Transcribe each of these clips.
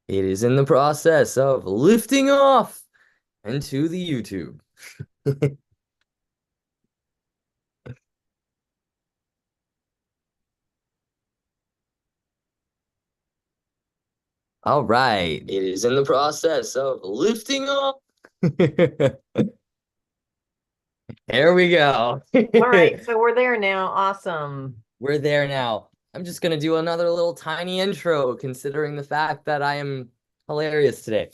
It is in the process of lifting off into the YouTube. All right. It is in the process of lifting off. There we go. All right, so we're there now. Awesome. We're there now. I'm just gonna do another little tiny intro, considering the fact that I am hilarious today.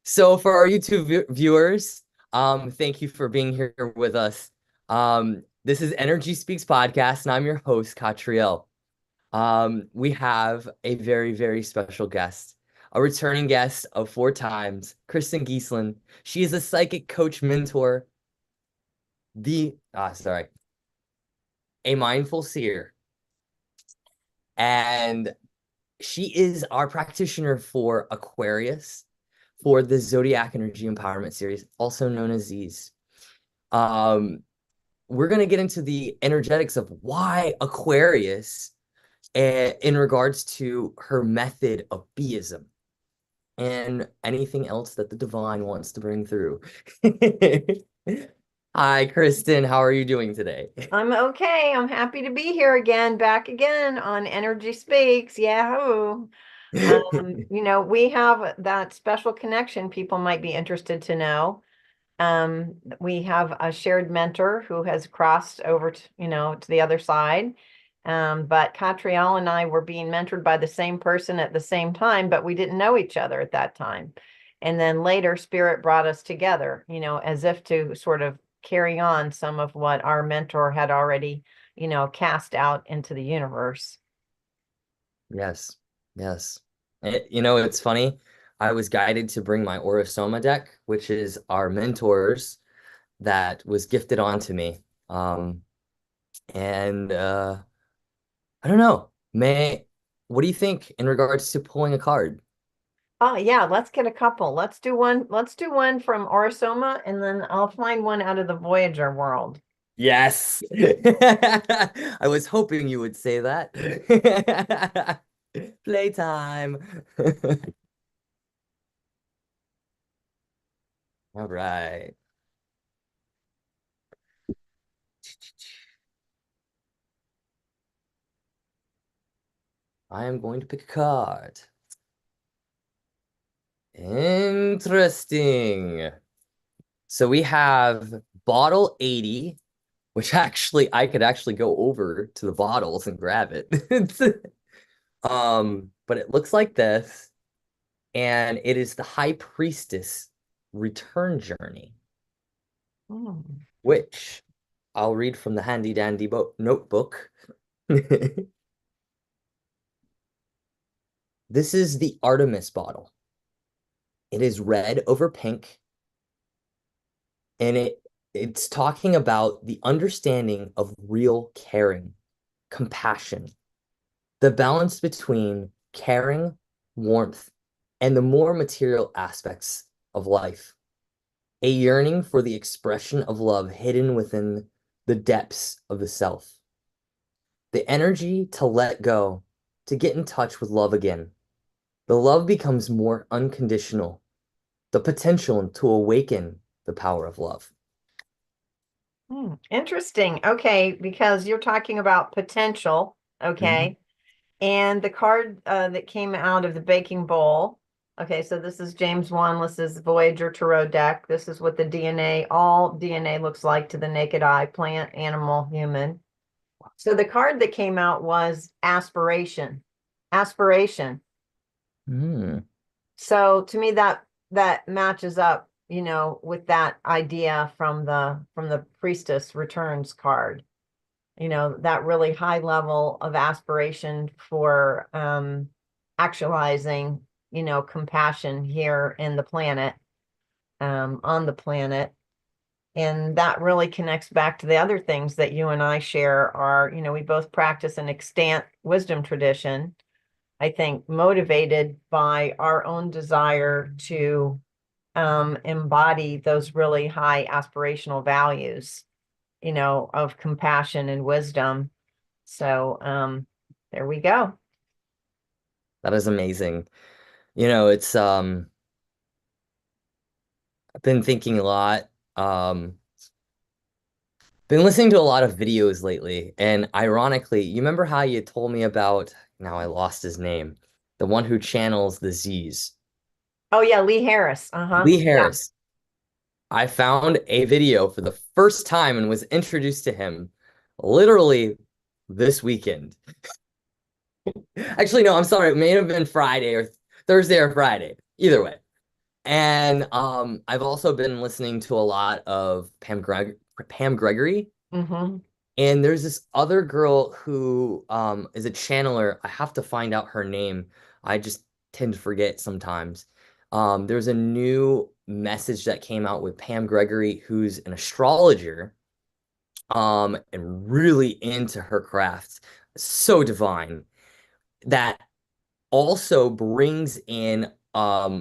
So for our YouTube viewers, thank you for being here with us. This is Energy Speaks Podcast, and I'm your host, Catriel. We have a very, very special guest, a returning guest of 4 times, Kristin Giesland. She is a psychic coach mentor, sorry, a mindful seer, and she is our practitioner for Aquarius for the Zodiac Energy Empowerment Series, also known as ZEES. Um, we're going to get into the energetics of why Aquarius in regards to her method of beism and anything else that the divine wants to bring through. Hi, Kristin. How are you doing today? I'm okay. I'm happy to be here again, back again on Energy Speaks. Yahoo. We have that special connection people might be interested to know. We have a shared mentor who has crossed over to the other side. But Catriel and I were being mentored by the same person at the same time, but we didn't know each other at that time. And then later, Spirit brought us together, as if to sort of carry on some of what our mentor had already, cast out into the universe. Yes, yes. It's funny. I was guided to bring my Aura deck, which is our mentors that was gifted onto me. And I don't know. What do you think in regards to pulling a card? Oh yeah, let's get a couple. Let's do one. Let's do one from Orisoma, and then I'll find one out of the Voyager world. Yes. I was hoping you would say that. Playtime. All right. I am going to pick a card. Interesting. So we have bottle 80, which actually I could actually go over to the bottles and grab it. But it looks like this, and it is the High Priestess Return Journey, Hmm. which I'll read from the handy dandy notebook. This is the Artemis bottle. It is red over pink, and it's talking about the understanding of real caring, compassion, the balance between caring, warmth, and the more material aspects of life. A yearning for the expression of love hidden within the depths of the self. The energy to let go, to get in touch with love again. The love becomes more unconditional, the potential to awaken the power of love. Interesting. Okay, because you're talking about potential. Mhm. Okay. And the card that came out of the baking bowl. Okay, so this is James 1. This is Voyager Tarot deck. This is what the DNA, all DNA looks like to the naked eye, plant, animal, human. So the card that came out was aspiration. Aspiration. Mm. So to me that matches up, with that idea from the priestess returns card. That really high level of aspiration for actualizing, compassion here in the planet, on the planet. And that really connects back to the other things that you and I share are, we both practice an extant wisdom tradition. I think motivated by our own desire to embody those really high aspirational values, of compassion and wisdom. So there we go. That is amazing. It's I've been thinking a lot. Um, been listening to a lot of videos lately, and ironically, you remember how you told me about, now I lost his name, the one who channels the Z's. Oh yeah, Lee Harris. Uh-huh. Lee Yeah. Harris. I found a video for the first time and was introduced to him literally this weekend. Actually, no, I'm sorry. It may have been Friday or Thursday or Friday. Either way. And I've also been listening to a lot of Pam Gregory. Mm-hmm. And there's this other girl who is a channeler. I have to find out her name. I just tend to forget sometimes. There's a new message that came out with Pam Gregory, who's an astrologer, and really into her craft. So divine that also brings in a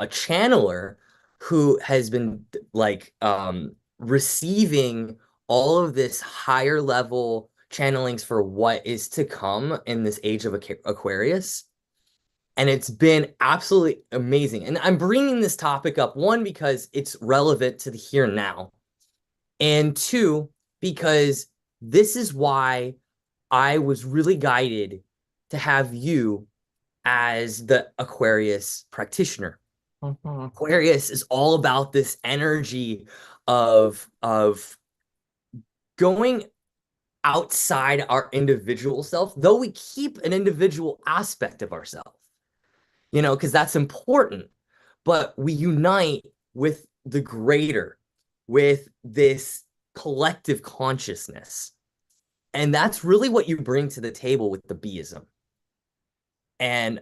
channeler who has been like receiving all of this higher level channelings for what is to come in this age of Aquarius. And it's been absolutely amazing. And I'm bringing this topic up, one, because it's relevant to the here and now, and two, because this is why I was really guided to have you as the Aquarius practitioner. Mm-hmm. Aquarius is all about this energy of going outside our individual self, though we keep an individual aspect of ourselves, because that's important, but we unite with the greater, with this collective consciousness. And that's really what you bring to the table with the Beism. And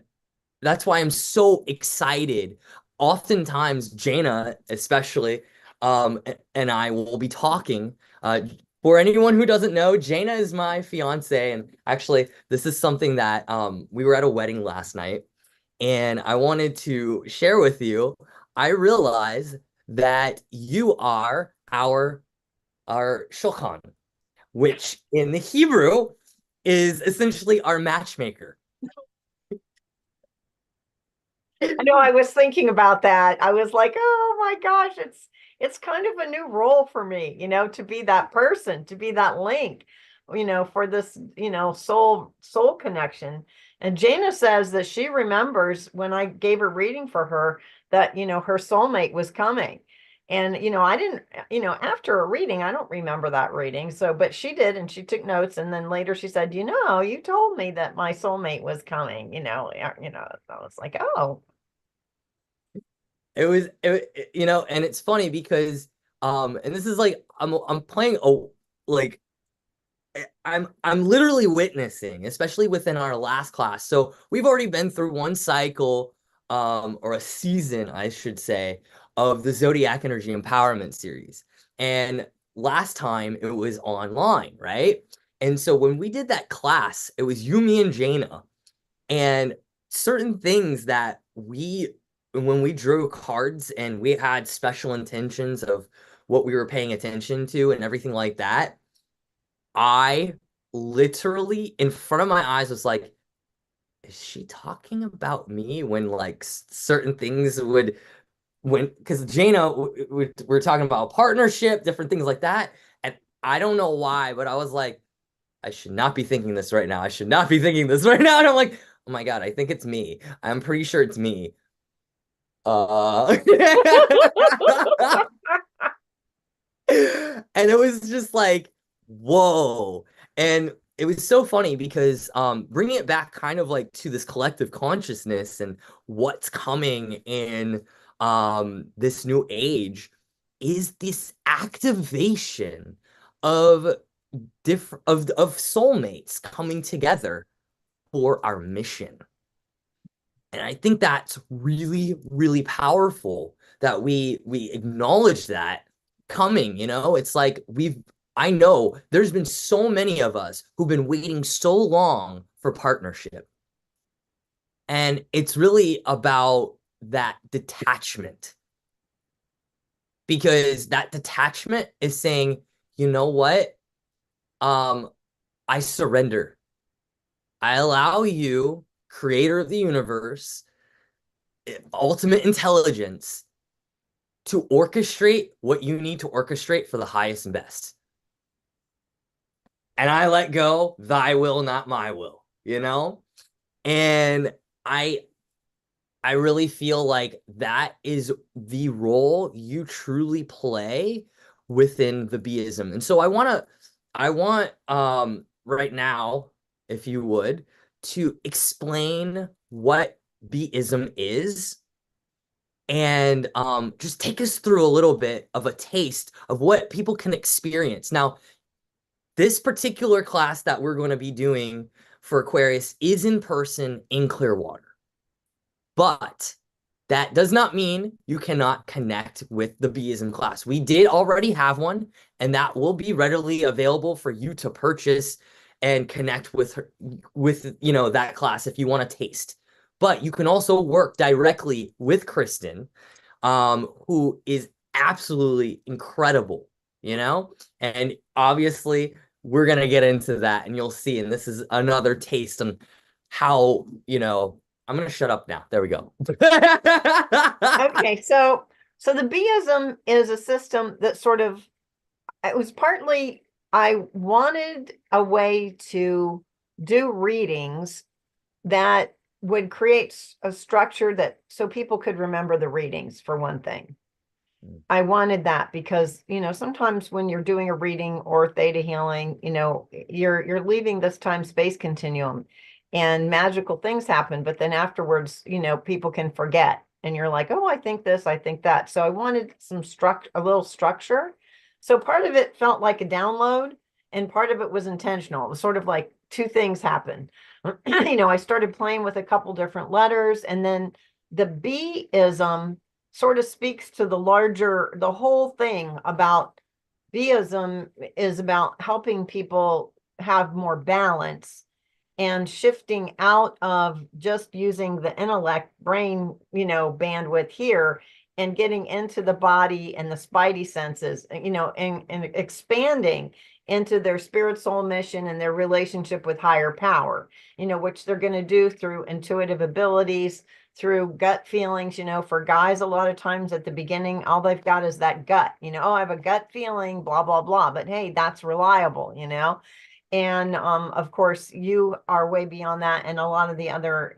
that's why I'm so excited. Oftentimes, Jaina, especially, and I will be talking. For anyone who doesn't know, Jaina is my fiance, and actually, this is something that we were at a wedding last night, and I wanted to share with you. I realize that you are our shulchan, which in the Hebrew is essentially our matchmaker. I know I was thinking about that. I was like, oh my gosh, it's kind of a new role for me, to be that person, to be that link, for this, soul connection. And Jana says that she remembers when I gave a reading for her that, her soulmate was coming. And, I didn't, after a reading, I don't remember that reading. So, but she did, and she took notes. And then later she said, you told me that my soulmate was coming, I was like, oh. It was, and it's funny because, and this is like I'm playing like I'm literally witnessing, especially within our last class. So we've already been through one cycle, or a season, I should say, of the Zodiac Energy Empowerment series. And last time it was online, right? And so when we did that class, it was you, me, and Jaina. And certain things that when we drew cards and we had special intentions of what we were paying attention to and everything like that, I literally in front of my eyes was like, is she talking about me when like certain things because Jaina, we're talking about partnership, different things like that. And I don't know why, but I was like, I should not be thinking this right now. I should not be thinking this right now. And I'm like, oh my God, I think it's me. I'm pretty sure it's me. Uh, and it was just like, whoa. And it was so funny because bringing it back kind of like to this collective consciousness and what's coming in this new age is this activation of of soulmates coming together for our mission. And I think that's really, really powerful that we acknowledge that coming, It's like I know there's been so many of us who've been waiting so long for partnership. And it's really about that detachment because that detachment is saying, you know what? Um, I surrender. I allow you, creator of the universe, ultimate intelligence, to orchestrate what you need to orchestrate for the highest and best. And I let go, thy will, not my will, you know? And I I really feel like that is the role you truly play within the Beism. And so I want right now, if you would, to explain what Beism is and just take us through a little bit of a taste of what people can experience. Now, this particular class that we're going to be doing for Aquarius is in person in Clearwater. But that does not mean you cannot connect with the Beism class. We did already have one, and that will be readily available for you to purchase and connect with that class if you want to taste. But you can also work directly with Kristin, who is absolutely incredible, And obviously, we're gonna get into that, and you'll see. And this is another taste on how, I'm gonna shut up now. There we go. Okay, so the Beism is a system that sort of, it was partly I wanted a way to do readings that would create a structure that so people could remember the readings, for one thing. I wanted that because, sometimes when you're doing a reading or theta healing, you're leaving this time space continuum and magical things happen, but then afterwards, people can forget and you're like, oh, I think this, I think that. So I wanted a little structure. So part of it felt like a download and part of it was intentional. It was sort of like two things happened. I started playing with a couple different letters, and then the B ism sort of speaks to the whole thing about Beism is about helping people have more balance and shifting out of just using the intellect brain, bandwidth here and getting into the body and the spidey senses, and expanding into their spirit soul mission and their relationship with higher power, which they're going to do through intuitive abilities, through gut feelings. For guys, a lot of times at the beginning, all they've got is that gut, oh, I have a gut feeling, blah, blah, blah. But hey, that's reliable, And of course, you are way beyond that. And a lot of the other,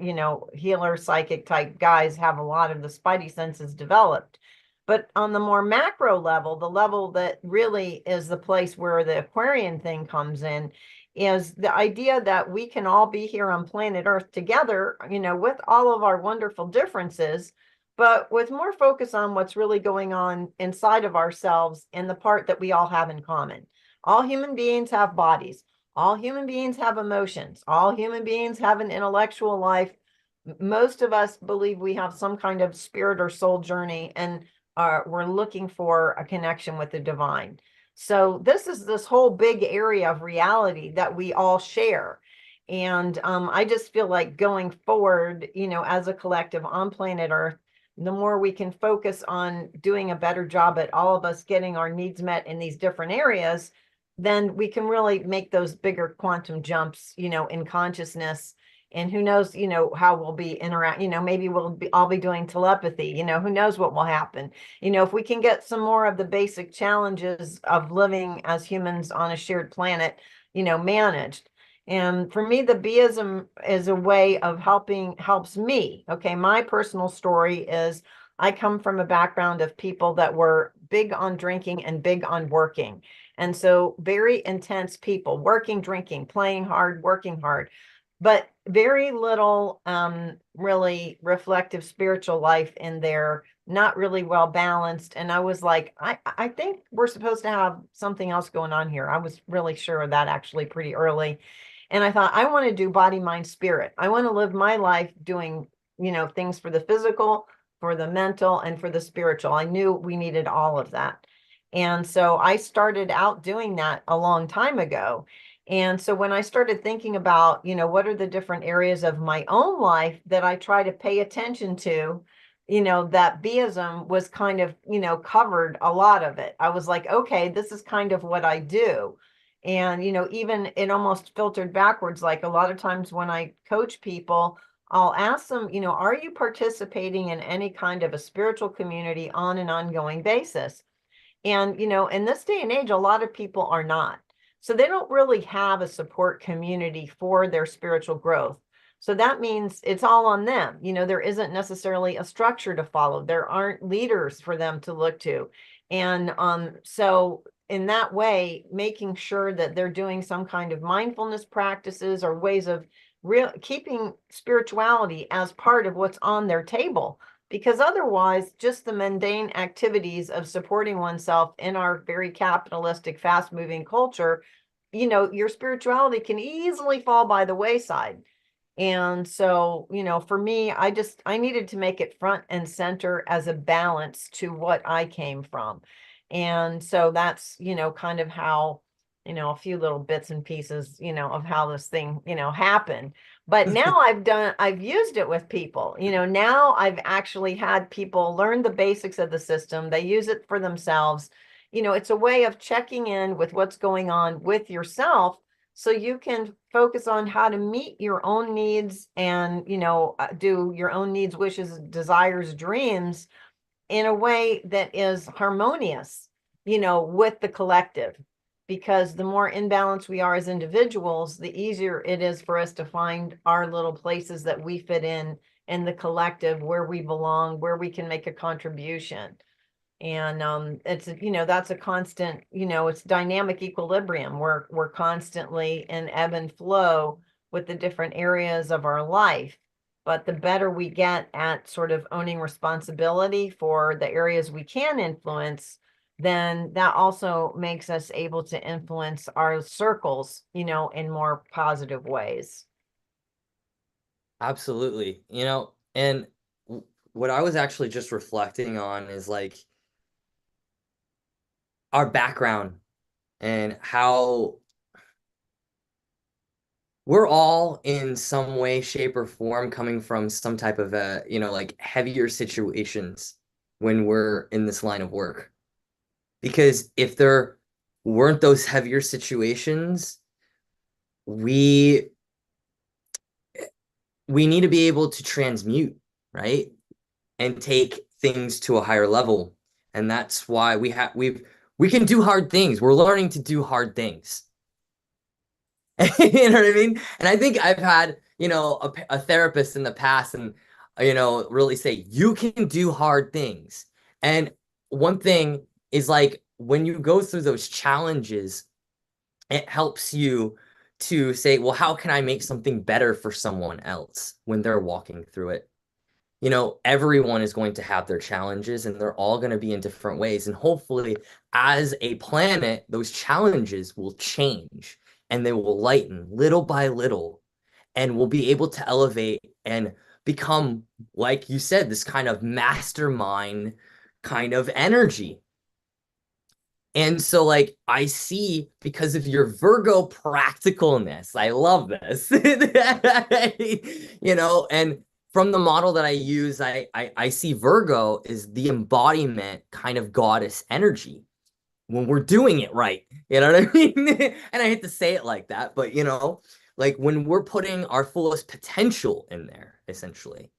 healer, psychic type guys have a lot of the spidey senses developed. But on the more macro level, the level that really is the place where the Aquarian thing comes in, is the idea that we can all be here on planet Earth together, with all of our wonderful differences, but with more focus on what's really going on inside of ourselves and the part that we all have in common. All human beings have bodies. All human beings have emotions. All human beings have an intellectual life. Most of us believe we have some kind of spirit or soul journey, and we're looking for a connection with the divine. So this is this whole big area of reality that we all share. And I just feel like going forward, as a collective on planet Earth, the more we can focus on doing a better job at all of us getting our needs met in these different areas, then we can really make those bigger quantum jumps, in consciousness. And who knows, how we'll be maybe all be doing telepathy, who knows what will happen. If we can get some more of the basic challenges of living as humans on a shared planet, managed. And for me, the Beism is a way of helps me. Okay. My personal story is I come from a background of people that were big on drinking and big on working. And so very intense people, working, drinking, playing hard, working hard, but very little really reflective spiritual life in there, not really well balanced. And I was like, I think we're supposed to have something else going on here. I was really sure of that actually pretty early. And I thought, I want to do body, mind, spirit. I want to live my life doing, things for the physical, for the mental, and for the spiritual. I knew we needed all of that. And so I started out doing that a long time ago. And so when I started thinking about, what are the different areas of my own life that I try to pay attention to, that Beism was kind of, covered a lot of it. I was like, okay, this is kind of what I do. And, even it almost filtered backwards. Like a lot of times when I coach people, I'll ask them, are you participating in any kind of a spiritual community on an ongoing basis? And, in this day and age, a lot of people are not. So they don't really have a support community for their spiritual growth. So that means it's all on them. There isn't necessarily a structure to follow. There aren't leaders for them to look to. And so in that way, making sure that they're doing some kind of mindfulness practices or ways of real keeping spirituality as part of what's on their table, because otherwise just the mundane activities of supporting oneself in our very capitalistic, fast moving culture, your spirituality can easily fall by the wayside. And so, for me, I needed to make it front and center as a balance to what I came from. And so that's, kind of how, a few little bits and pieces, of how this thing, happened. But now I've used it with people, now I've actually had people learn the basics of the system. They use it for themselves. It's a way of checking in with what's going on with yourself so you can focus on how to meet your own needs and, do your own needs, wishes, desires, dreams in a way that is harmonious, with the collective. Because the more in balance we are as individuals, the easier it is for us to find our little places that we fit in the collective, where we belong, where we can make a contribution. And it's, that's a constant, it's dynamic equilibrium. We're constantly in ebb and flow with the different areas of our life. But the better we get at sort of owning responsibility for the areas we can influence, then that also makes us able to influence our circles, in more positive ways. Absolutely. And what I was actually just reflecting on is like our background and how we're all in some way, shape, or form coming from some type of like heavier situations when we're in this line of work. Because if there weren't those heavier situations, we we need to be able to transmute, right? And take things to a higher level. And that's why we can do hard things. We're learning to do hard things. You know what I mean? And I think I've had, a therapist in the past and, really say, you can do hard things. And one thing is like when you go through those challenges, it helps you to say, well, how can I make something better for someone else when they're walking through it? Everyone is going to have their challenges and they're all going to be in different ways. And hopefully, as a planet, those challenges will change and they will lighten little by little. And we'll be able to elevate and become, like you said, this kind of mastermind kind of energy. And so, like, I see because of your Virgo practicalness, I love this, and from the model that I use, I see Virgo is the embodiment kind of goddess energy when we're doing it right. You know what I mean? And I hate to say it like that, but like when we're putting our fullest potential in there, essentially,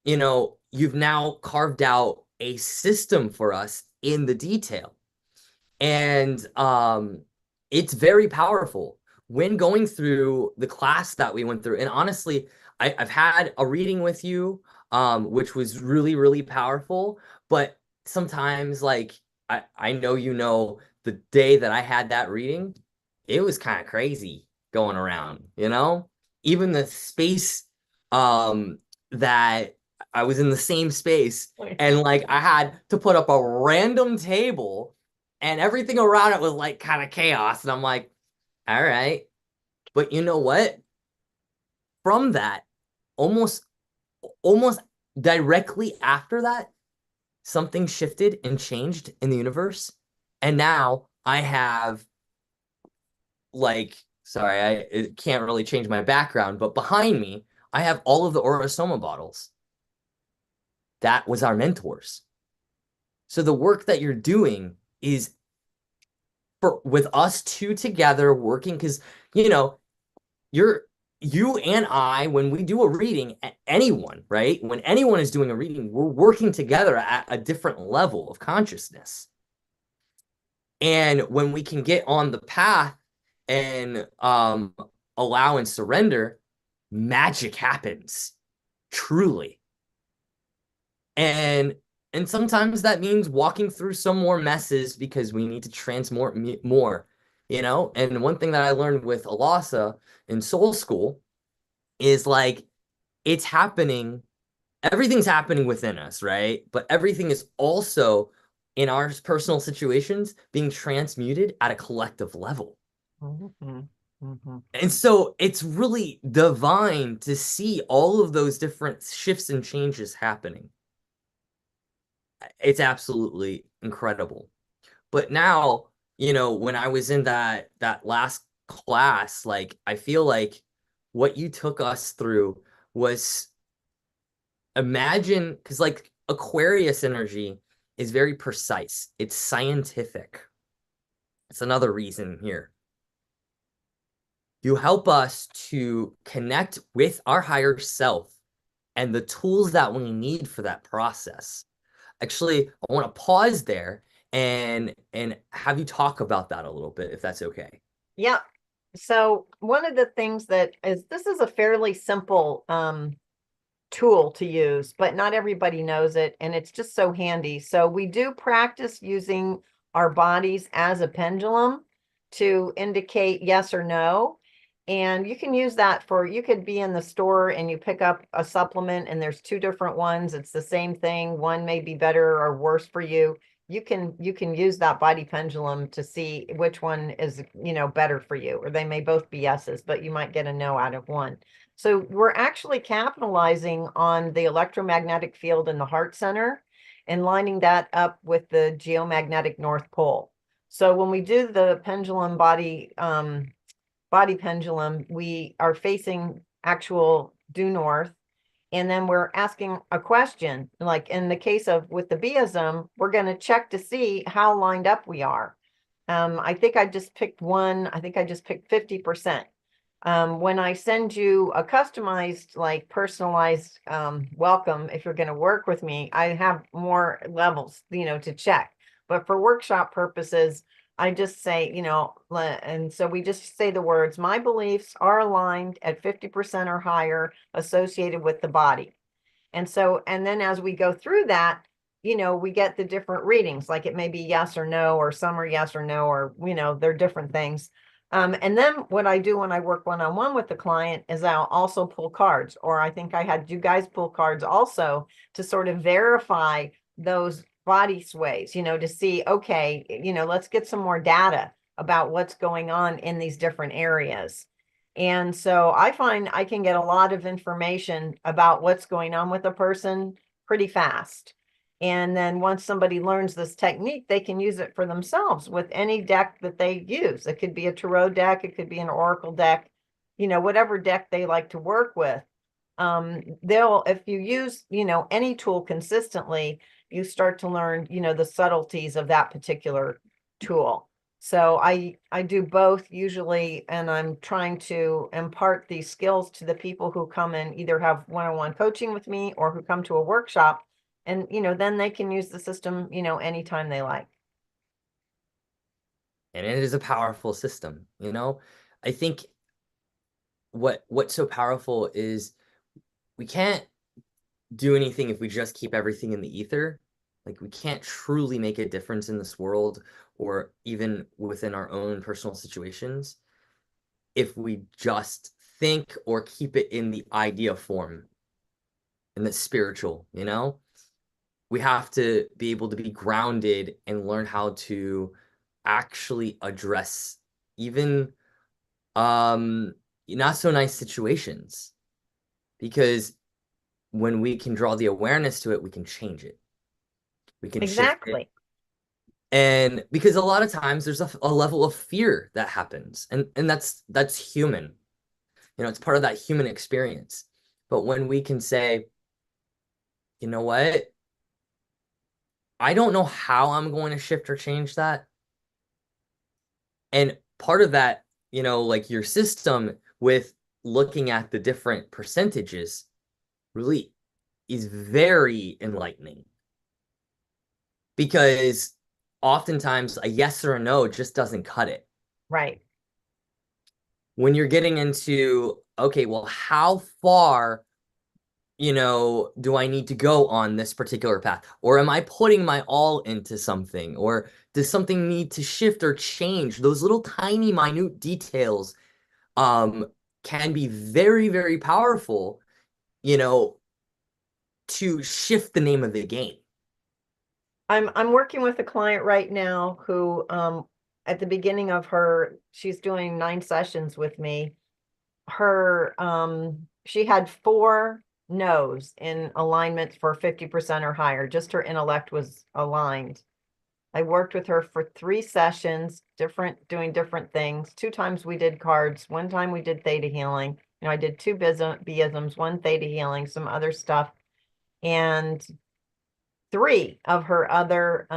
you've now carved out a system for us in the detail. And it's very powerful when going through the class that we went through. And honestly, I've had a reading with you, which was really, really powerful. But sometimes, like, I know the day that I had that reading, it was kind of crazy going around, Even the space that I was in the same space and like I had to put up a random table and everything around it was like kind of chaos. And I'm like, all right. But you know what? From that, almost almost directly after that, something shifted and changed in the universe. And now I have like, sorry, it can't really change my background, but behind me, I have all of the Orosoma bottles. That was our mentors. So the work that you're doing is with us two together working because you know you're you and I, when we do a reading, anyone, right? When anyone is doing a reading, we're working together at a different level of consciousness. And when we can get on the path and allow and surrender, magic happens, truly. And and sometimes that means walking through some more messes because we need to transmute more, you know? And one thing that I learned with Alasa in Soul School is like it's happening, everything's happening within us, right? But everything is also in our personal situations being transmuted at a collective level. Mhm. Mhm. And so it's really divine to see all of those different shifts and changes happening. It's absolutely incredible. But now, when I was in that last class, like I feel like what you took us through was, imagine, because like Aquarius energy is very precise. It's scientific. It's another reason here. You help us to connect with our higher self and the tools that we need for that process. Actually, I want to pause there and have you talk about that a little bit, if that's okay. Yeah. So one of the things that is, this is a fairly simple tool to use, but not everybody knows it, and it's just so handy. So we do practice using our bodies as a pendulum to indicate yes or no. And you can use that for, you could be in the store and you pick up a supplement and there's two different ones. It's the same thing. One may be better or worse for you. You can use that body pendulum to see which one is, better for you, or they may both be yeses, but you might get a no out of one. So we're actually capitalizing on the electromagnetic field in the heart center and lining that up with the geomagnetic North Pole. So when we do the pendulum body pendulum, we are facing actual due north, and then we're asking a question. Like in the case of with the biasm, we're going to check to see how lined up we are. I think I just picked one. I think I just picked 50%. When I send you a customized, like personalized welcome, if you're going to work with me, I have more levels, to check. But for workshop purposes, I just say, and so we just say the words, my beliefs are aligned at 50% or higher associated with the body. And so, and then as we go through that, we get the different readings, like it may be yes or no, or some are yes or no, or, they're different things. And then what I do when I work one-on-one with the client is I'll also pull cards, or I think I had you guys pull cards also to sort of verify those body sways, to see, okay, let's get some more data about what's going on in these different areas. And so I find I can get a lot of information about what's going on with a person pretty fast. And then once somebody learns this technique, they can use it for themselves with any deck that they use. It could be a tarot deck, it could be an oracle deck, whatever deck they like to work with. If you use, any tool consistently, you start to learn, the subtleties of that particular tool. So I do both usually, and I'm trying to impart these skills to the people who come and either have one-on-one coaching with me or who come to a workshop, and then they can use the system, anytime they like. And it is a powerful system. I think what's so powerful is we can't do anything if we just keep everything in the ether. Like we can't truly make a difference in this world or even within our own personal situations if we just think or keep it in the idea form, in the spiritual. We have to be able to be grounded and learn how to actually address even um not so nice situations, because when we can draw the awareness to it, we can change it. We can shift it. Exactly. And because a lot of times there's a level of fear that happens, and that's human. It's part of that human experience. But when we can say, you know what? I don't know how I'm going to shift or change that. And part of that, like your system with looking at the different percentages really is very enlightening because oftentimes a yes or a no just doesn't cut it. Right. When you're getting into, okay, well, how far, do I need to go on this particular path? Or am I putting my all into something? Or does something need to shift or change? Those little tiny minute details um can be very, very powerful, you know, to shift the name of the game. I'm working with a client right now who at the beginning of she's doing 9 sessions with me. She had 4 no's in alignment for 50% or higher. Just her intellect was aligned. I worked with her for 3 sessions, doing different things. 2 times we did cards. 1 time we did theta healing. I did 2 BISMs, 1 theta healing, some other stuff. And 3 of her other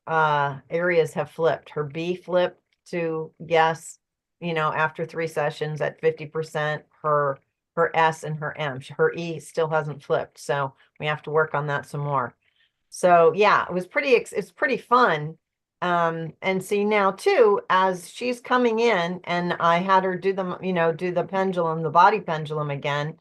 areas have flipped. Her B flipped to yes, after 3 sessions at 50%. Her S and her M. Her E still hasn't flipped. So we have to work on that some more. So yeah, it's pretty fun. And see now too, as she's coming in and I had her do the pendulum, the body pendulum again.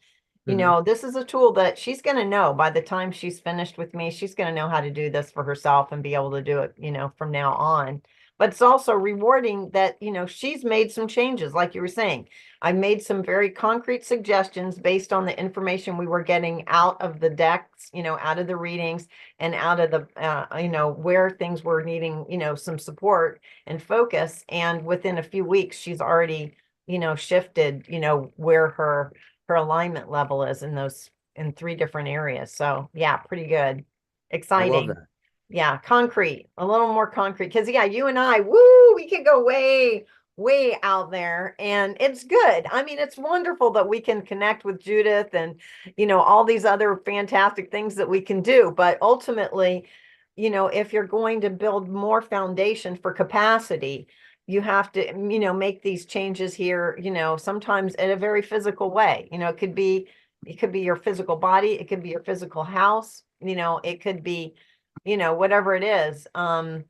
Mhm. This is a tool that she's going to know by the time she's finished with me. She's going to know how to do this for herself and be able to do it, from now on. But it's also rewarding that, she's made some changes, like you were saying. I made some very concrete suggestions based on the information we were getting out of the decks, out of the readings and out of the, where things were needing, some support and focus. And within a few weeks, she's already, shifted, where her alignment level is in 3 different areas. So yeah, pretty good. I love Exciting. that. Yeah, concrete, a little more concrete. Because yeah, you and I, woo, we could go way, way out there. And it's good. I mean, it's wonderful that we can connect with Judith and, all these other fantastic things that we can do. But ultimately, if you're going to build more foundation for capacity, you have to, make these changes here, sometimes in a very physical way. It could be your physical body, it could be your physical house, it could be, whatever it is. And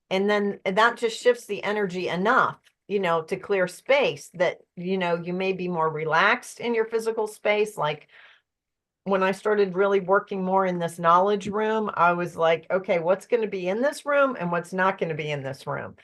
then that just shifts the energy enough, to clear space that, you may be more relaxed in your physical space. Like when I started really working more in this knowledge room, I was like, okay, what's going to be in this room and what's not going to be in this room?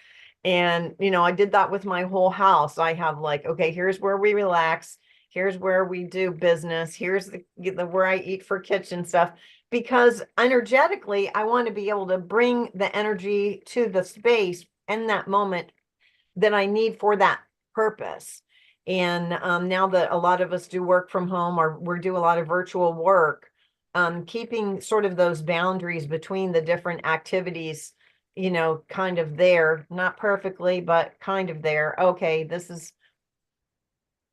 And, I did that with my whole house. I have like, okay, here's where we relax. Here's where we do business. Here's the where I eat for kitchen stuff. Because energetically, I want to be able to bring the energy to the space in that moment that I need for that purpose. And now that a lot of us do work from home or we do a lot of virtual work, keeping sort of those boundaries between the different activities, kind of there, not perfectly, but kind of there. Okay, this is,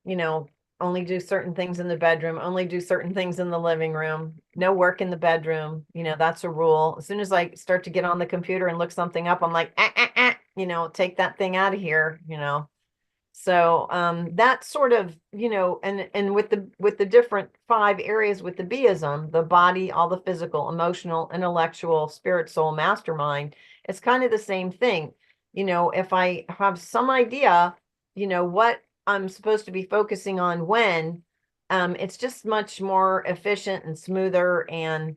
you know, only do certain things in the bedroom, only do certain things in the living room, no work in the bedroom. That's a rule. As soon as I start to get on the computer and look something up, I'm like, take that thing out of here. So that sort of, and with the different 5 areas with the Bism, the body, all the physical, emotional, intellectual, spirit, soul, mastermind, it's kind of the same thing. If I have some idea, what I'm supposed to be focusing on when, it's just much more efficient and smoother. And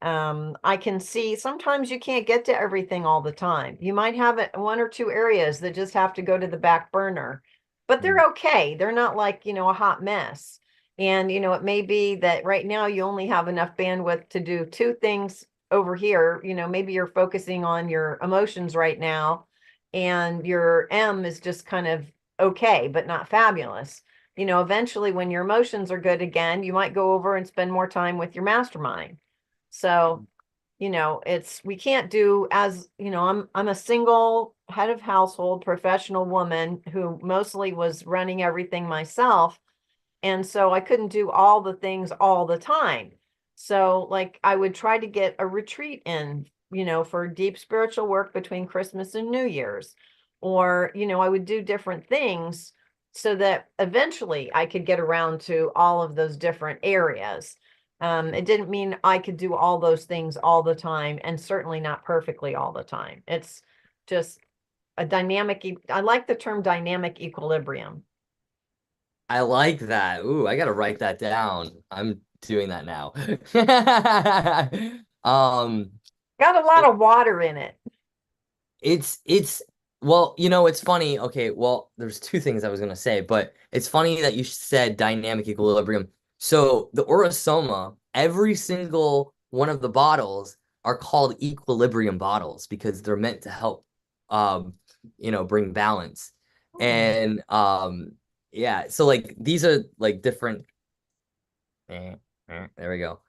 I can see sometimes you can't get to everything all the time. You might have 1 or 2 areas that just have to go to the back burner, but they're okay. They're not like, a hot mess. And, it may be that right now you only have enough bandwidth to do 2 things over here. Maybe you're focusing on your emotions right now, and your M is just kind of okay, but not fabulous. Eventually when your emotions are good again, you might go over and spend more time with your mastermind. So, we can't do as, I'm a single head of household professional woman who mostly was running everything myself. And so I couldn't do all the things all the time. So like I would try to get a retreat in, for deep spiritual work between Christmas and New Year's. Or, I would do different things so that eventually I could get around to all of those different areas. It didn't mean I could do all those things all the time, and certainly not perfectly all the time. It's just a dynamic, I like the term dynamic equilibrium. I like that. Ooh, I gotta write that down. I'm doing that now. Um, Got a lot it, of water in it. it's well, it's funny. Okay, well, there's two things I was gonna say, but it's funny that you said dynamic equilibrium. So the Orosoma, every single one of the bottles are called equilibrium bottles because they're meant to help um, bring balance. Hmm. And yeah, so like these are like different there we go.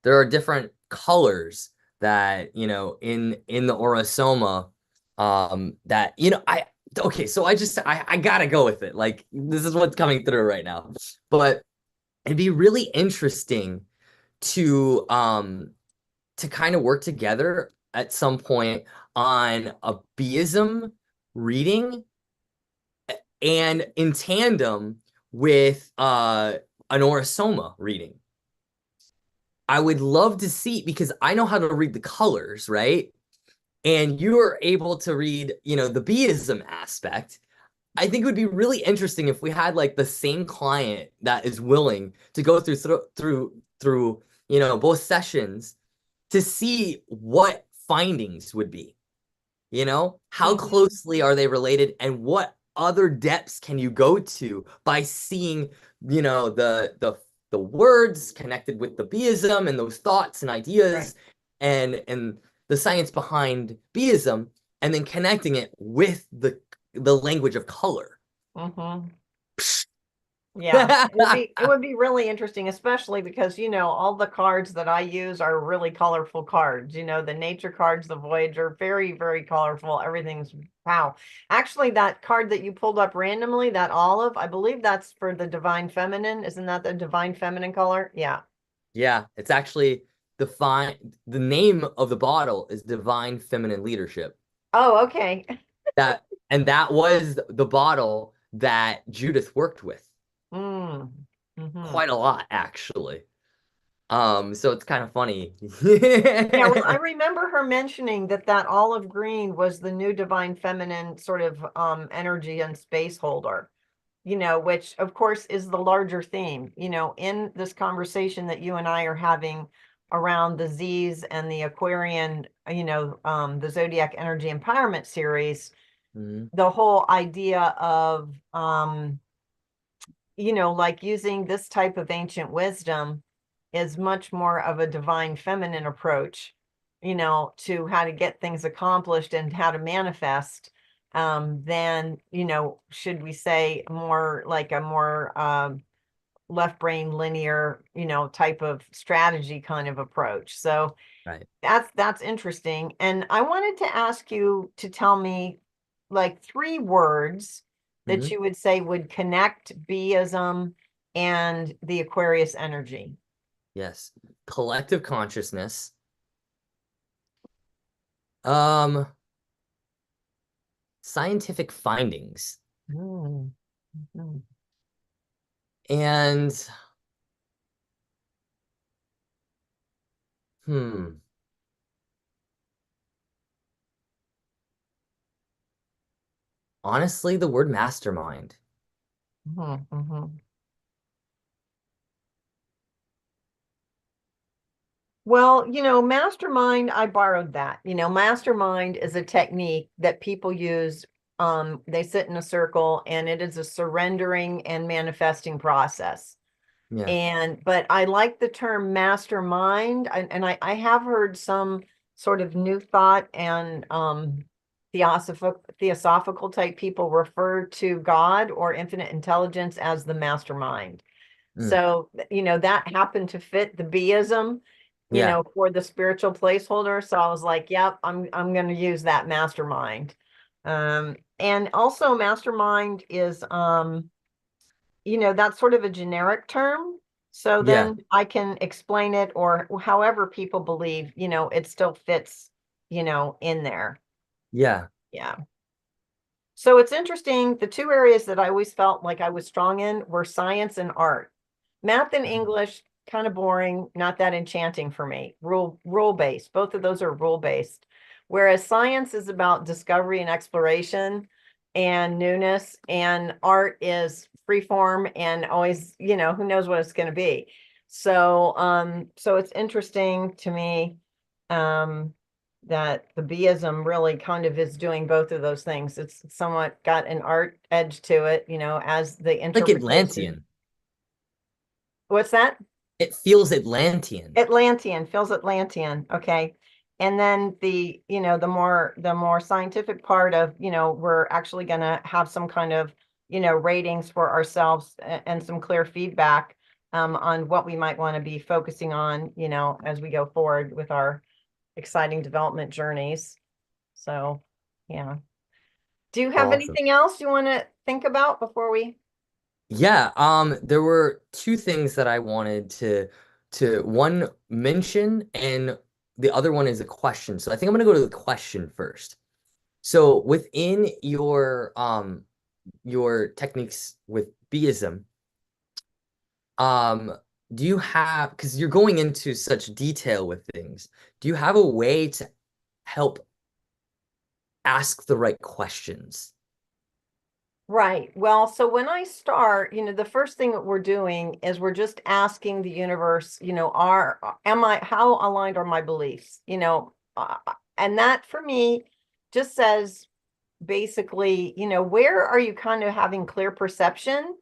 There are different colors that, in the Orosoma, that, I okay, so I gotta go with it. Like this is what's coming through right now. But it'd be really interesting to kind of work together at some point on a Beism reading and in tandem with an Orosoma reading. I would love to see because I know how to read the colors, right? And you're able to read, the Beism aspect. I think it would be really interesting if we had like the same client that is willing to go through both sessions to see what findings would be. How Hmm. closely are they related and what other depths can you go to by seeing, the words connected with the Beism and those thoughts and Right. ideas and the science behind Beism and then connecting it with the language of color. Hmm. Yeah, it would be really interesting, especially because all the cards that I use are really colorful cards. The nature cards, the Voyager, very, very colorful. Everything's wow. Actually, that card that you pulled up randomly, that olive, I believe that's for the divine feminine. Isn't that the divine feminine color? Yeah. Yeah, it's actually the name of the bottle is Divine Feminine Leadership. Oh, okay. That and that was the bottle that Judith worked with Mm. Hmm. quite a lot, actually. So it's kind of funny. Yeah, well, I remember her mentioning that that olive green was the new divine feminine sort of energy and space holder. Which of course is the larger theme, in this conversation that you and I are having around the Z's and the Aquarian, the Zodiac Energy Empowerment series, Mhm. the whole idea of, like using this type of ancient wisdom is much more of a divine feminine approach, to how to get things accomplished and how to manifest, than, should we say more like a more left brain linear, type of strategy kind of approach. So Right. that's interesting. And I wanted to ask you to tell me like three words that Mhm. you would say would connect Beism and the Aquarius energy. Yes. Collective consciousness. Um, Scientific findings. Mm, mhm. And hmm, honestly, the word mastermind. Mhm, mhm. Well, mastermind, I borrowed that. Mastermind is a technique that people use. They sit in a circle and it is a surrendering and manifesting process. Yeah. But I like the term mastermind, and I have heard some sort of new thought and theosophical type people refer to God or infinite intelligence as the mastermind. Mm. So, that happened to fit the Beism, Yeah. for the spiritual placeholder. So I was like, yep, I'm going to use that mastermind. And also mastermind is that's sort of a generic term. So Yeah. then I can explain it or however people believe, it still fits, in there. Yeah. Yeah. So it's interesting. The two areas that I always felt like I was strong in were science and art. Math and English, kind of boring, not that enchanting for me. Rule based. Both of those are rule based. Whereas science is about discovery and exploration and newness, and art is free form and always, who knows what it's going to be. So it's interesting to me. Um, that the Beism really kind of is doing both of those things. It's somewhat got an art edge to it, as the Like interpretation. Atlantean. What's that? It feels Atlantean. Atlantean, feels Atlantean. Okay. And then the more scientific part of, we're actually going to have some kind of, ratings for ourselves and some clear feedback on what we might want to be focusing on, as we go forward with our exciting development journeys. So, yeah. Do you have Awesome. anything else you want to think about before we? Yeah, there were two things that I wanted to one mention, and the other one is a question. So I think I'm gonna go to the question first. So within your techniques with Beism, um, do you have, because you're going into such detail with things, do you have a way to help ask the right questions? Right. Well, so when I start, the first thing that we're doing is we're just asking the universe, how aligned are my beliefs? And that for me just says basically, where are you kind of having clear perception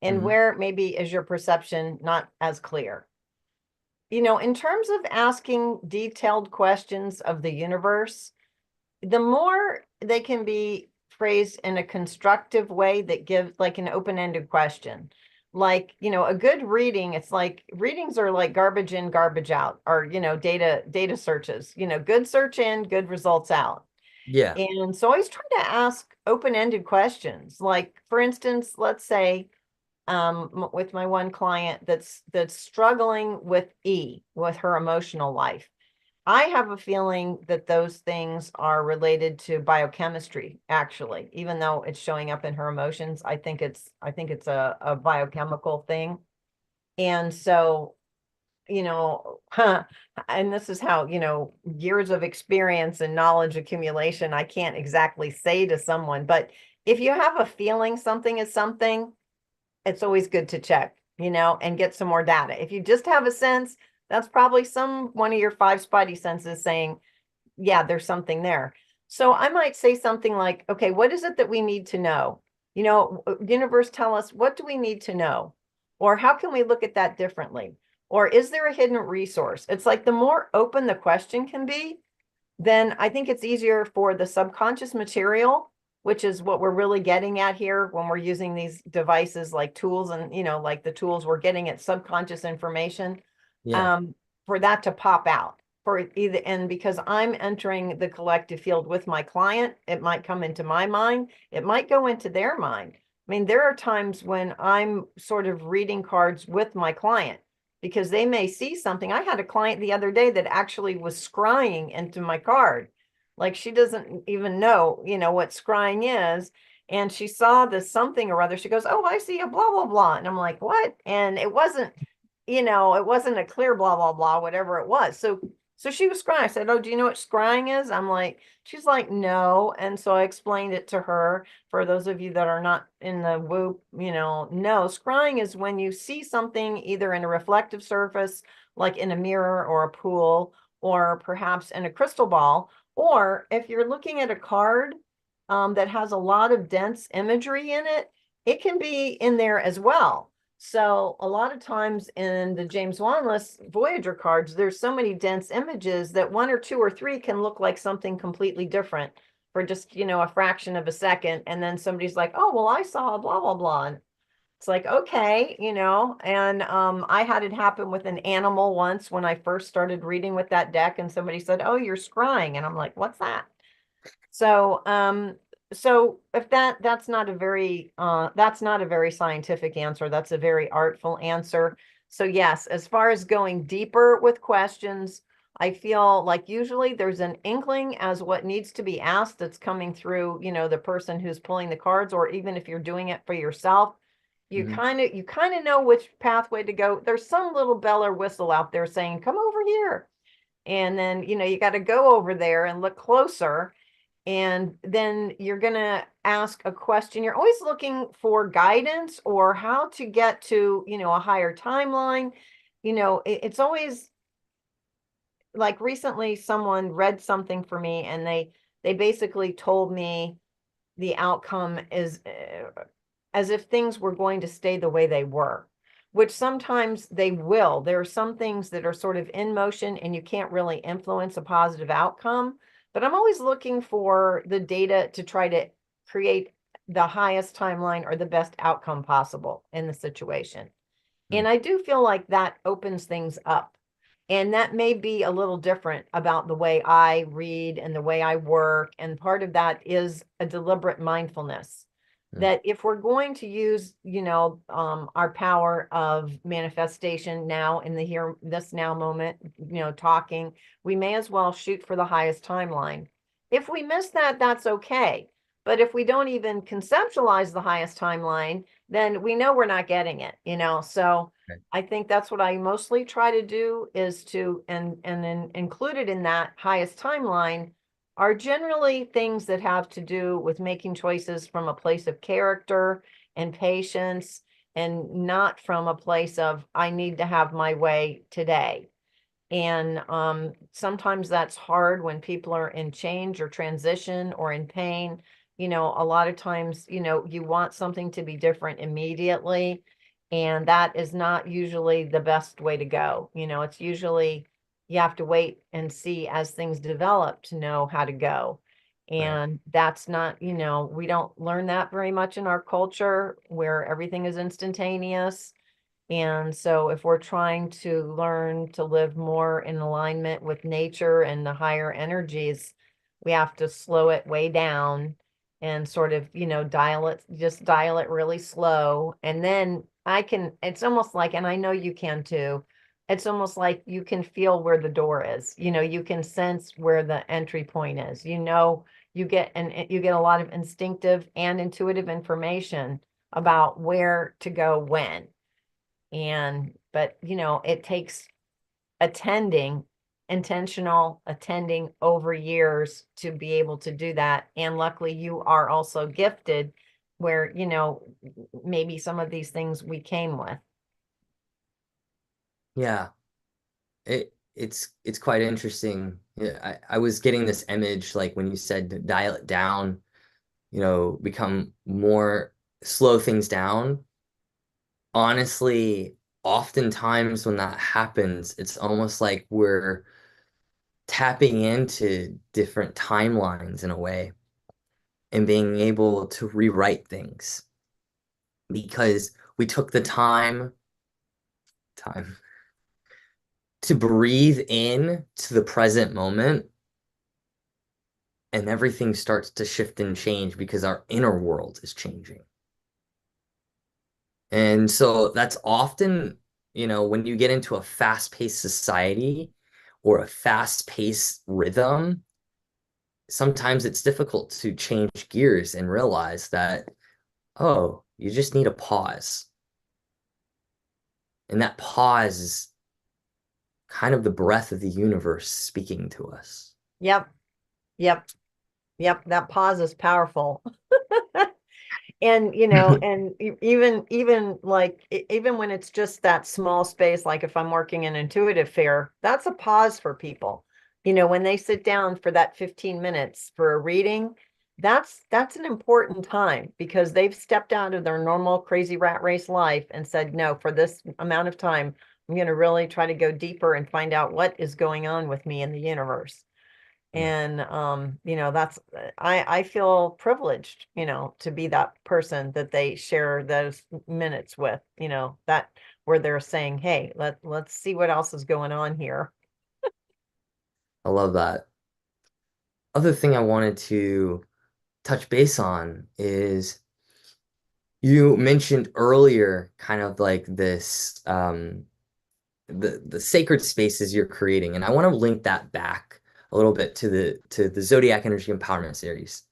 and Hmm. where maybe is your perception not as clear? In terms of asking detailed questions of the universe, the more they can be phrased in a constructive way that gives like an open-ended question. Like, a good reading, it's like readings are like garbage in, garbage out, or data searches, good search in, good results out. Yeah. And so I always try to ask open-ended questions. Like, for instance, let's say with my one client that's struggling with her emotional life. I have a feeling that those things are related to biochemistry, actually, even though it's showing up in her emotions. I think it's a biochemical thing. And so, and this is how, years of experience and knowledge accumulation, I can't exactly say to someone, but if you have a feeling something is something, it's always good to check, and get some more data. If you just have a sense, that's probably one of your five spidey senses saying, yeah, there's something there. So I might say something like, okay, what is it that we need to know? Universe, tell us, what do we need to know? Or how can we look at that differently? Or is there a hidden resource? It's like the more open the question can be, then I think it's easier for the subconscious material, which is what we're really getting at here when we're using these devices like tools and, like the tools we're getting at subconscious information, Yeah. um, for that to pop out. For either, and because I'm entering the collective field with my client, it might come into my mind, it might go into their mind. I mean, there are times when I'm sort of reading cards with my client because they may see something. I had a client the other day that actually was scrying into my card. Like she doesn't even know, what scrying is. And she saw this something or other. She goes, "Oh, I see a blah, blah, blah." And I'm like, "What?" And it wasn't a clear blah, blah, blah, whatever it was. So she was scrying. I said, "Oh, do you know what scrying is?" She's like, "No." And so I explained it to her. For those of you that are not in the whoop, no, scrying is when you see something either in a reflective surface, like in a mirror or a pool, or perhaps in a crystal ball, or if you're looking at a card that has a lot of dense imagery in it, it can be in there as well. So a lot of times in the James Wanless Voyager cards, there's so many dense images that one or two or three can look like something completely different for just, a fraction of a second. And then somebody's like, "Oh, well, I saw blah, blah, blah." And it's like, okay, and I had it happen with an animal once when I first started reading with that deck, and somebody said, "Oh, you're scrying." And I'm like, "What's that?" So, so if that's not a very scientific answer. That's a very artful answer. So yes, as far as going deeper with questions, I feel like usually there's an inkling as what needs to be asked that's coming through, the person who's pulling the cards, or even if you're doing it for yourself, Hmm. you kind of know which pathway to go. There's some little bell or whistle out there saying, "Come over here." And then, you got to go over there and look closer. And then you're going to ask a question. You're always looking for guidance or how to get to, a higher timeline. It's always like recently someone read something for me and they basically told me the outcome is as if things were going to stay the way they were, which sometimes they will. There are some things that are sort of in motion and you can't really influence a positive outcome. But I'm always looking for the data to try to create the highest timeline or the best outcome possible in the situation. And I do feel like that opens things up. And that may be a little different about the way I read and the way I work. And part of that is a deliberate mindfulness that if we're going to use, our power of manifestation now in the here, this now moment, talking, we may as well shoot for the highest timeline. If we miss that, that's okay. But if we don't even conceptualize the highest timeline, then we know we're not getting it. So Right. I think that's what I mostly try to do is to, and then included in that highest timeline are generally things that have to do with making choices from a place of character and patience and not from a place of, I need to have my way today. And sometimes that's hard when people are in change or transition or in pain. A lot of times, you want something to be different immediately. And that is not usually the best way to go. It's usually you have to wait and see as things develop to know how to go. Right. And that's not, we don't learn that very much in our culture where everything is instantaneous. And so if we're trying to learn to live more in alignment with nature and the higher energies, we have to slow it way down and sort of, dial it really slow. And then it's almost like, and I know you can too, it's almost like you can feel where the door is. You can sense where the entry point is. You get a lot of instinctive and intuitive information about where to go when. But it takes attending, intentional attending over years to be able to do that. And luckily you are also gifted where, maybe some of these things we came with. Yeah. It's quite interesting. Yeah, I was getting this image like when you said to dial it down, become more slow things down. Honestly, oftentimes when that happens, it's almost like we're tapping into different timelines in a way and being able to rewrite things because we took the time to breathe in to the present moment and everything starts to shift and change because our inner world is changing. And so that's often, when you get into a fast-paced society or a fast-paced rhythm, sometimes it's difficult to change gears and realize that, oh, you just need a pause. And that pause is kind of the breath of the universe speaking to us. Yep. Yep. Yep. That pause is powerful. And even like even when it's just that small space, like if I'm working in intuitive fair, that's a pause for people. When they sit down for that 15 minutes for a reading, that's an important time because they've stepped out of their normal crazy rat race life and said, no, for this amount of time, I'm going to really try to go deeper and find out what is going on with me in the universe. And that's I feel privileged, to be that person that they share those minutes with, that where they're saying, hey, let's see what else is going on here. I love that. Other thing I wanted to touch base on is you mentioned earlier kind of like this the sacred spaces you're creating. And I want to link that back a little bit to the Zodiac Energy Empowerment series,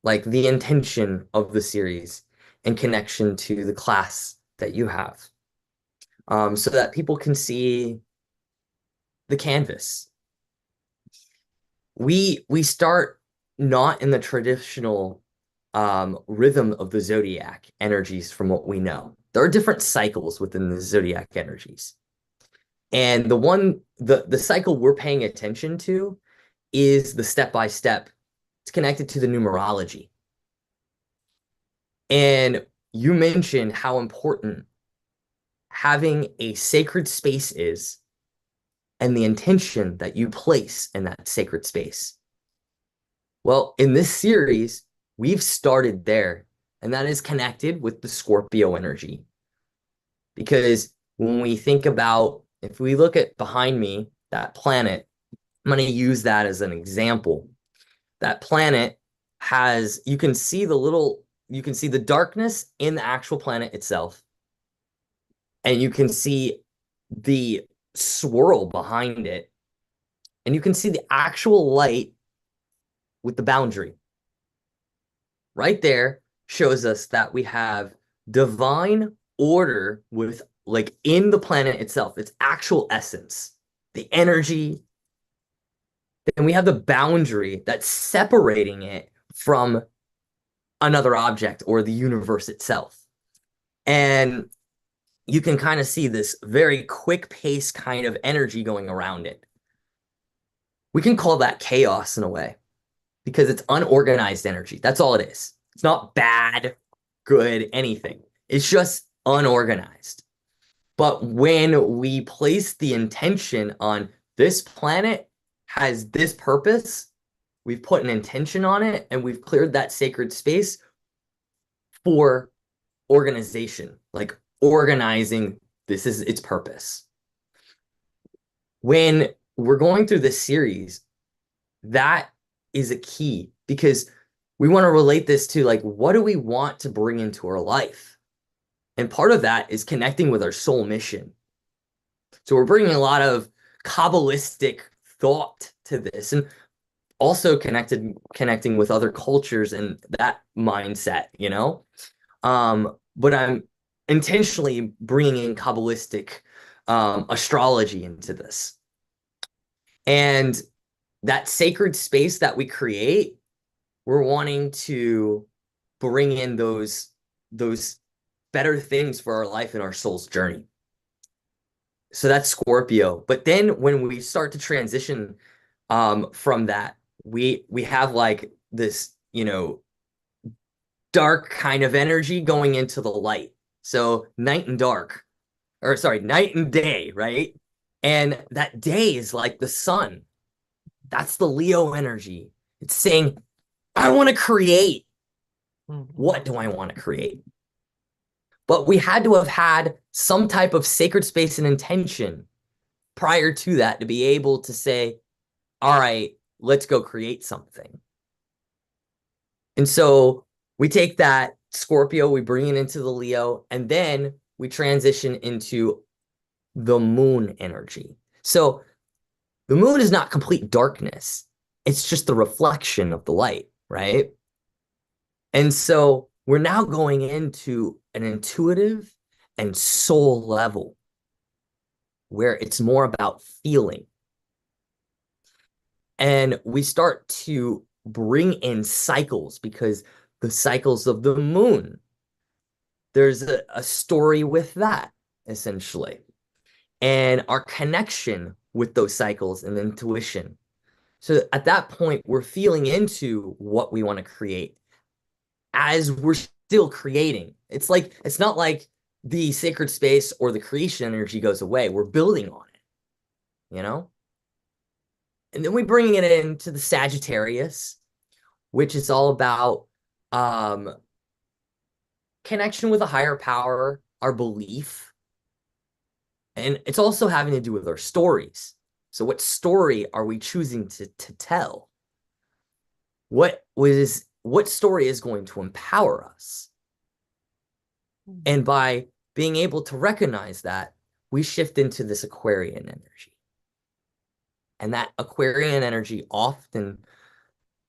like the intention of the series in connection to the class that you have, so that people can see the canvas. We start not in the traditional rhythm of the zodiac energies from what we know. There are different cycles within the zodiac energies. And the cycle we're paying attention to is the step by step. It's connected to the numerology. And you mentioned how important having a sacred space is and the intention that you place in that sacred space. Well, in this series, we've started there, and that is connected with the Scorpio energy. Because when we think about, if we look at behind me, that planet, I'm going to use that as an example. That planet has, you can see the darkness in the actual planet itself, and you can see the swirl behind it, and you can see the actual light with the boundary. Right there shows us that we have divine order with, like, in the planet itself, its actual essence, the energy. Then we have the boundary that's separating it from another object or the universe itself. And you can kind of see this very quick pace kind of energy going around it. We can call that chaos in a way because it's unorganized energy. That's all it is. It's not bad, good, anything. It's just unorganized. But when we place the intention on this planet has this purpose, we've put an intention on it and we've cleared that sacred space for organization, like organizing, this is its purpose. When we're going through this series, that is a key because we want to relate this to, like, what do we want to bring into our life? And part of that is connecting with our soul mission. So we're bringing a lot of Kabbalistic thought to this and also connecting with other cultures and that mindset, you know? But I'm intentionally bringing in Kabbalistic astrology into this. And that sacred space that we create, we're wanting to bring in those better things for our life and our soul's journey. So that's Scorpio. But then when we start to transition from that, we have like this, dark kind of energy going into the light. So night and dark, or sorry, night and day, right? And that day is like the sun. That's the Leo energy. It's saying, I want to create. What do I want to create? But we had to have had some type of sacred space and intention prior to that to be able to say, all right, let's go create something. And so we take that Scorpio, we bring it into the Leo, and then we transition into the moon energy. So the moon is not complete darkness. It's just the reflection of the light, right? And so we're now going into an intuitive and soul level where it's more about feeling. And we start to bring in cycles because the cycles of the moon, there's a story with that, essentially. And our connection with those cycles and intuition. So at that point, we're feeling into what we want to create as we're still creating. It's not like the sacred space or the creation energy goes away. We're building on it, you know? And then we bring it into the Sagittarius, which is all about connection with a higher power, our belief. And it's also having to do with our stories. So what story are we choosing to tell? What story is going to empower us? And by being able to recognize that, we shift into this Aquarian energy. And that Aquarian energy often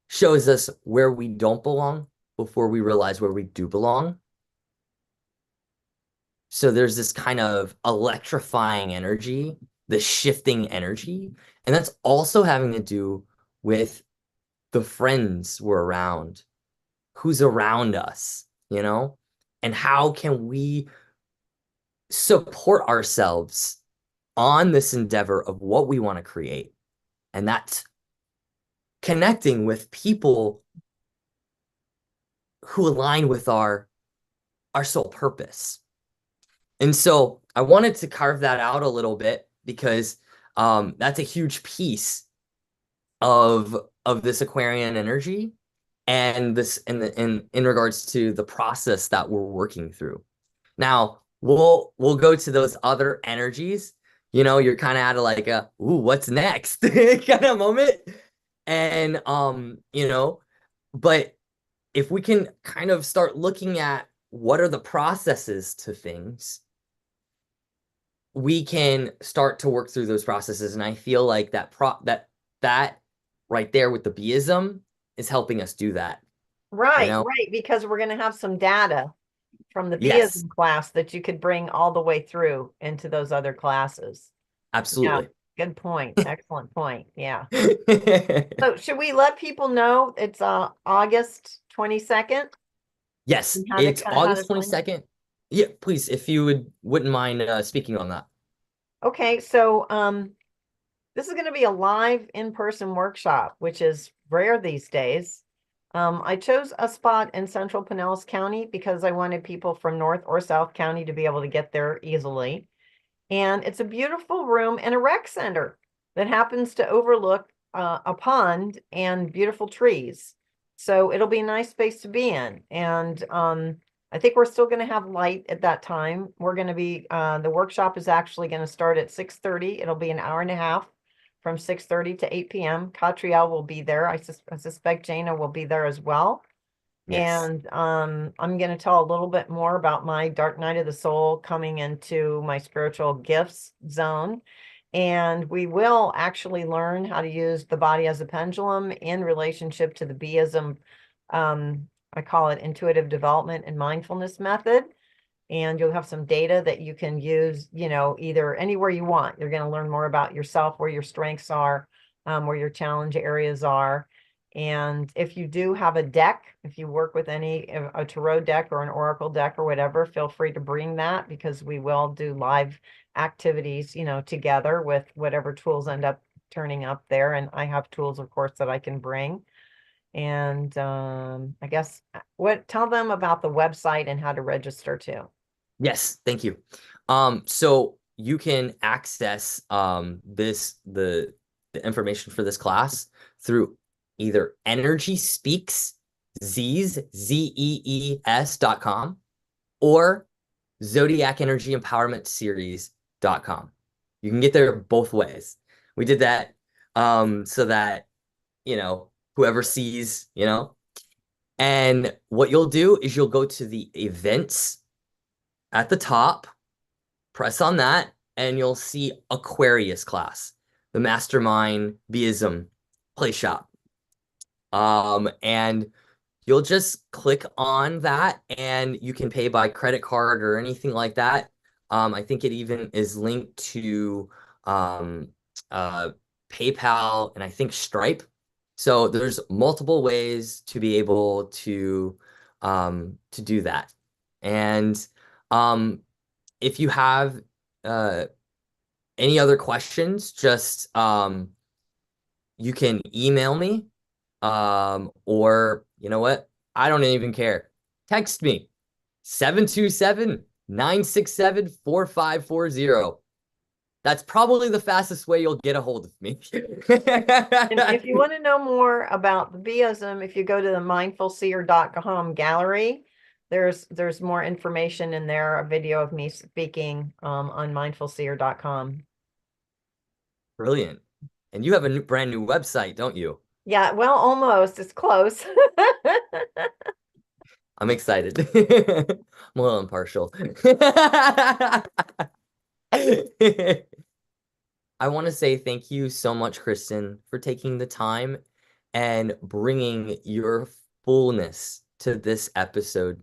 shows us where we don't belong before we realize where we do belong. So there's this kind of electrifying energy, the shifting energy. And that's also having to do with the friends we're around, who's around us, you know? And how can we support ourselves on this endeavor of what we want to create? And that's connecting with people who align with our sole purpose. And so I wanted to carve that out a little bit because that's a huge piece of this Aquarian energy and this in regards to the process that we're working through. Now we'll go to those other energies. You know, you're kind of at a like a ooh, what's next kind of moment. And you know, but if we can kind of start looking at what are the processes to things, we can start to work through those processes. And I feel like that right there with the Bism is helping us do that, you Right, know? right, because we're going to have some data from the Yes, BISM class that you could bring all the way through into those other classes. Yeah, absolutely. good point. Excellent point. Yeah. So should we let people know it's August 22nd Yes, and it's how to August claim it? 22nd. Yeah, please, if you wouldn't mind speaking on that. Okay, so this is going to be a live in-person workshop, which is rare these days. I chose a spot in central Pinellas County because I wanted people from North or South County to be able to get there easily. And it's a beautiful room and a rec center that happens to overlook a pond and beautiful trees. So it'll be a nice space to be in. And I think we're still going to have light at that time. We're going to be, the workshop is actually going to start at 6:30. It'll be an hour and a half from 6:30 to 8 p.m. Catriel will be there. I suspect Jana will be there as well. Yes. And I'm going to tell a little bit more about my dark night of the soul coming into my spiritual gifts zone. And we will actually learn how to use the body as a pendulum in relationship to the Bism. I call it intuitive development and mindfulness method. And you'll have some data that you can use, you know, either anywhere you want. You're going to learn more about yourself, where your strengths are, where your challenge areas are. And if you do have a deck, if you work with a tarot deck or an oracle deck or whatever, feel free to bring that because we will do live activities, you know, together with whatever tools end up turning up there. And I have tools, of course, that I can bring. And I guess tell them about the website and how to register too. Yes, thank you. So you can access the information for this class through either Energy Speaks, Z's, ZEES.com, or Zodiac Energy Empowerment Series.com. You can get there both ways. We did that so that, you know, whoever sees, you know, and what you'll do is you'll go to the events at the top, press on that, and you'll see Aquarius class, the Mastermind Beism Play Shop. And you'll just click on that and you can pay by credit card or anything like that. I think it even is linked to um, uh, PayPal and I think Stripe. So there's multiple ways to be able to do that. And um, if you have uh, any other questions, just you can email me or you know what? I don't even care. Text me 727-967-4540. That's probably the fastest way you'll get a hold of me. And if you want to know more about the Biosm, if you go to the mindfulseer.com gallery, there's more information in there, a video of me speaking on mindfulseer.com. Brilliant. And you have a brand new website, don't you? Yeah, well, almost. It's close. I'm excited. I'm a little impartial. I want to say thank you so much, Kristen, for taking the time and bringing your fullness to this episode,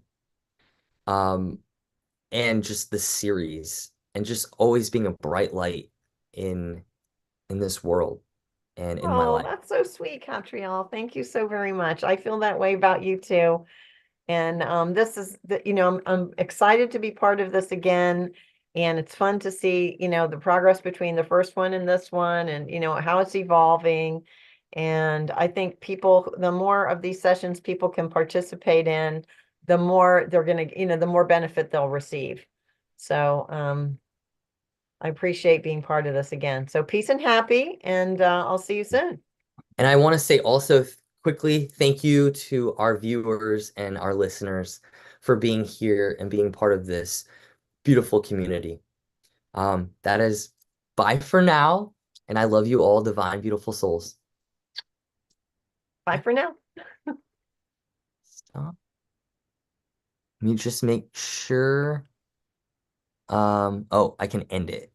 um, and just the series, and just always being a bright light in in this world and in my Oh, life. that's so sweet, Catrielle. Thank you so very much. I feel that way about you too. And this is I'm excited to be part of this again. And it's fun to see, the progress between the first one and this one and, how it's evolving. And I think the more of these sessions people can participate in, the more they're going to, the more benefit they'll receive. So I appreciate being part of this again. So peace and happy, and I'll see you soon. And I want to say also quickly thank you to our viewers and our listeners for being here and being part of this beautiful community. That is bye for now, and I love you all, divine, beautiful souls. Bye for now. Stop. Let me just make sure. Oh, I can end it.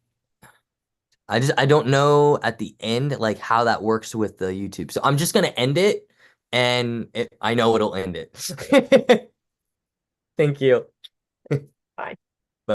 I don't know at the end like how that works with the YouTube. So I'm just gonna end it, and I know it'll end it. Thank you. Bye.